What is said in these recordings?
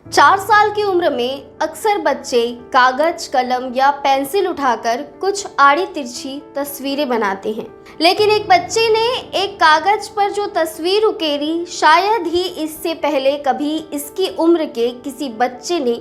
4 साल की उम्र में अक्सर बच्चे कागज, कलम या पेंसिल उठाकर कुछ आड़ी तिरछी तस्वीरें बनाते हैं। लेकिन एक बच्चे ने एक कागज पर जो तस्वीर उकेरी, शायद ही इससे पहले कभी इसकी उम्र के किसी बच्चे ने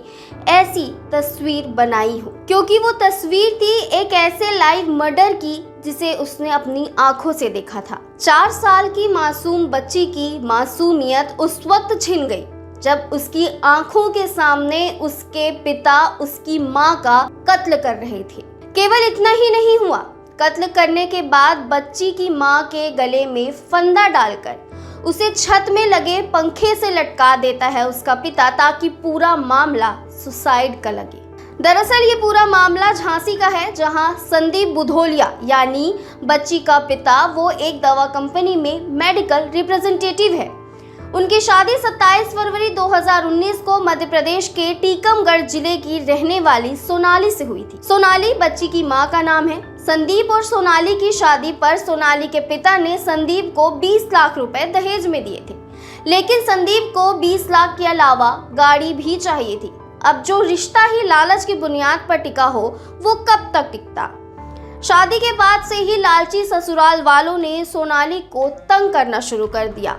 ऐसी तस्वीर बनाई हो, क्योंकि वो तस्वीर थी एक ऐसे लाइव मर्डर की जिसे उसने अपनी आंखों से देखा था। 4 साल की मासूम बच्ची की मासूमियत उस वक्त छिन गई जब उसकी आंखों के सामने उसके पिता उसकी मां का कत्ल कर रहे थे। केवल इतना ही नहीं हुआ, कत्ल करने के बाद बच्ची की मां के गले में फंदा डालकर उसे छत में लगे पंखे से लटका देता है उसका पिता, ताकि पूरा मामला सुसाइड का लगे। दरअसल ये पूरा मामला झांसी का है, जहां संदीप बुधोलिया यानी बच्ची का पिता वो एक दवा कंपनी में मेडिकल रिप्रेजेंटेटिव है। उनकी शादी 27 फरवरी 2019 को मध्य प्रदेश के टीकमगढ़ जिले की रहने वाली सोनाली से हुई थी। सोनाली बच्ची की मां का नाम है। संदीप और सोनाली की शादी पर सोनाली के पिता ने संदीप को 20 लाख रुपए दहेज में दिए थे, लेकिन संदीप को 20 लाख के अलावा गाड़ी भी चाहिए थी। अब जो रिश्ता ही लालच की बुनियाद पर टिका हो, वो कब तक टिकता। शादी के बाद से ही लालची ससुराल वालों ने सोनाली को तंग करना शुरू कर दिया।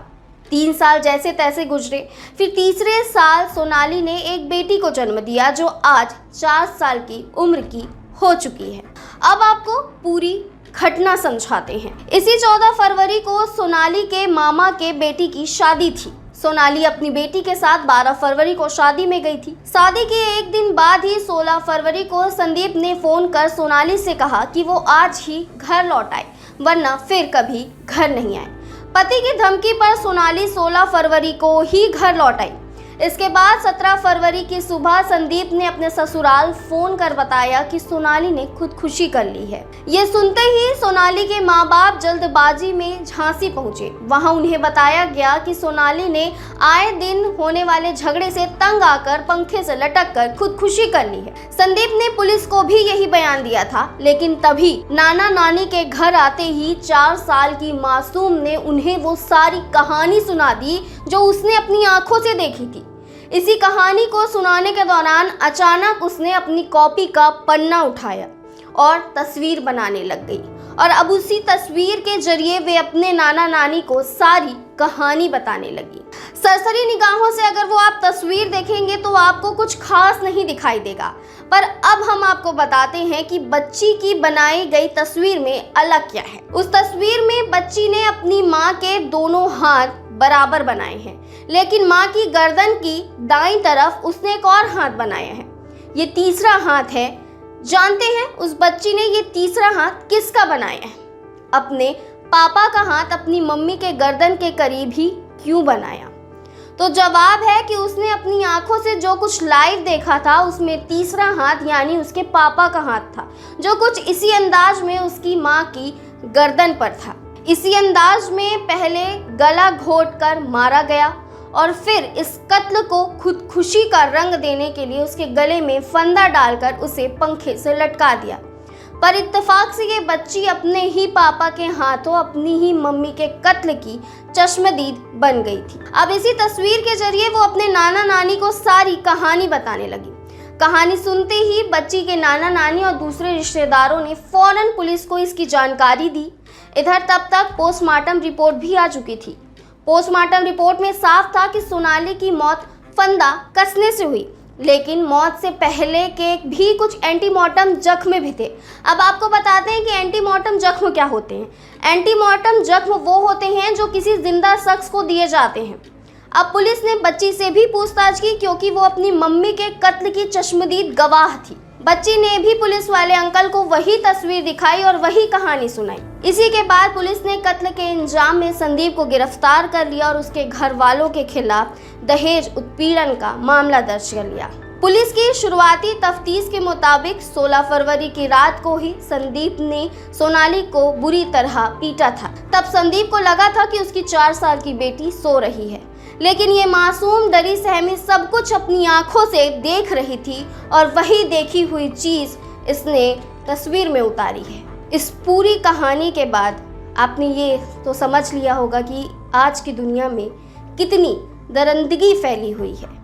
3 साल जैसे तैसे गुजरे, फिर तीसरे साल सोनाली ने एक बेटी को जन्म दिया जो आज 4 साल की उम्र की हो चुकी है। अब आपको पूरी घटना समझाते हैं। इसी 14 फरवरी को सोनाली के मामा के बेटी की शादी थी। सोनाली अपनी बेटी के साथ 12 फरवरी को शादी में गई थी। शादी के एक दिन बाद ही 16 फरवरी को संदीप ने फोन कर सोनाली से कहा कि वो आज ही घर लौट आए, वरना फिर कभी घर नहीं आए। पति की धमकी पर सोनाली 16 फरवरी को ही घर लौट आई। इसके बाद 17 फरवरी की सुबह संदीप ने अपने ससुराल फोन कर बताया कि सोनाली ने खुदकुशी कर ली है। ये सुनते ही सोनाली के माँ बाप जल्दबाजी में झांसी पहुंचे। वहां उन्हें बताया गया कि सोनाली ने आए दिन होने वाले झगड़े से तंग आकर पंखे से लटक कर खुदकुशी कर ली है। संदीप ने पुलिस को भी यही बयान दिया था, लेकिन तभी नाना नानी के घर आते ही 4 साल की मासूम ने उन्हें वो सारी कहानी सुना दी जो उसने अपनी आंखों से देखी थी। इसी कहानी को सुनाने के दौरान अचानक उसने अपनी कॉपी का पन्ना उठाया और तस्वीर बनाने लग गई, और अब उसी तस्वीर के जरिए वे अपने नाना नानी को सारी कहानी बताने लगी। सरसरी निगाहों से अगर वो आप तस्वीर देखेंगे तो आपको कुछ खास नहीं दिखाई देगा, पर अब हम आपको बताते हैं कि बच्ची की बनाई गई तस्वीर में अलग क्या है। उस तस्वीर में बच्ची ने अपनी माँ के दोनों हाथ बराबर बनाए हैं, लेकिन माँ की गर्दन की दाईं तरफ उसने एक और हाथ बनाया है। ये तीसरा हाथ है। जानते हैं उस बच्ची ने ये तीसरा हाथ किसका बनाया है? अपने पापा का हाथ अपनी मम्मी के गर्दन के करीब ही क्यों बनाया? तो जवाब है कि उसने अपनी आंखों से जो कुछ लाइव देखा था उसमें तीसरा हाथ यानी उसके पापा का हाथ था, जो कुछ इसी अंदाज में उसकी माँ की गर्दन पर था। इसी अंदाज में पहले गला घोंटकर मारा गया और फिर इस कत्ल को खुदकुशी का रंग देने के लिए उसके गले में फंदा डालकर उसे पंखे से लटका दिया। पर इत्तेफाक से ये बच्ची अपने ही पापा के हाथों अपनी ही मम्मी के कत्ल की चश्मदीद बन गई थी। अब इसी तस्वीर के जरिए वो अपने नाना नानी को सारी कहानी बताने लगी। कहानी सुनते ही बच्ची के नाना नानी और दूसरे रिश्तेदारों ने फौरन पुलिस को इसकी जानकारी दी। इधर तब तक पोस्टमार्टम रिपोर्ट भी आ चुकी थी। पोस्टमार्टम रिपोर्ट में साफ था कि सोनाली की मौत फंदा कसने से हुई, लेकिन मौत से पहले के भी कुछ एंटीमॉर्टम जख्म भी थे। अब आपको बताते हैं कि एंटीमॉर्टम जख्म क्या होते हैं। एंटीमॉर्टम जख्म वो होते हैं जो किसी जिंदा शख्स को दिए जाते हैं। अब पुलिस ने बच्ची से भी पूछताछ की, क्योंकि वो अपनी मम्मी के कत्ल की चश्मदीद गवाह थी। बच्ची ने भी पुलिस वाले अंकल को वही तस्वीर दिखाई और वही कहानी सुनाई। इसी के बाद पुलिस ने कत्ल के इंजाम में संदीप को गिरफ्तार कर लिया और उसके घर वालों के खिलाफ दहेज उत्पीड़न का मामला दर्ज कर लिया। पुलिस की शुरुआती तफ्तीश के मुताबिक 16 फरवरी की रात को ही संदीप ने सोनाली को बुरी तरह पीटा था। तब संदीप को लगा था कि उसकी 4 साल की बेटी सो रही है, लेकिन ये मासूम डरी सहमी सब कुछ अपनी आंखों से देख रही थी और वही देखी हुई चीज इसने तस्वीर में उतारी है। इस पूरी कहानी के बाद आपने ये तो समझ लिया होगा कि आज की दुनिया में कितनी दरिंदगी फैली हुई है।